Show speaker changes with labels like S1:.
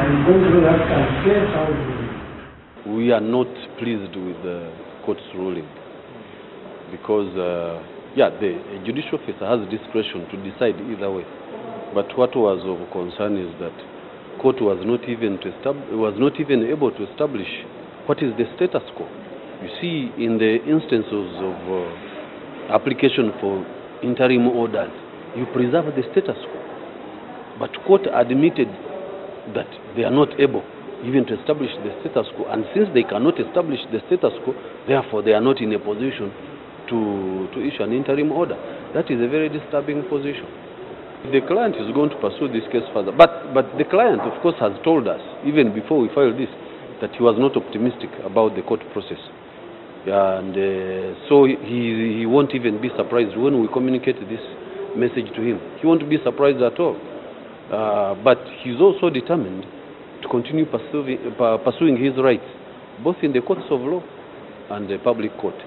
S1: I'm going through that case.
S2: We are not pleased with the court's ruling because, the judicial officer has discretion to decide either way. But what was of concern is that court was not even able to establish what is the status quo. You see, in the instances of application for interim orders, you preserve the status quo. But court admitted that they are not able even to establish the status quo, and since they cannot establish the status quo, therefore they are not in a position to issue an interim order. That is a very disturbing position. The client is going to pursue this case further, but the client, of course, has told us, even before we filed this, that he was not optimistic about the court process. And so he won't even be surprised when we communicate this message to him. He won't be surprised at all. But he's also determined to continue pursuing his rights, both in the courts of law and the public court.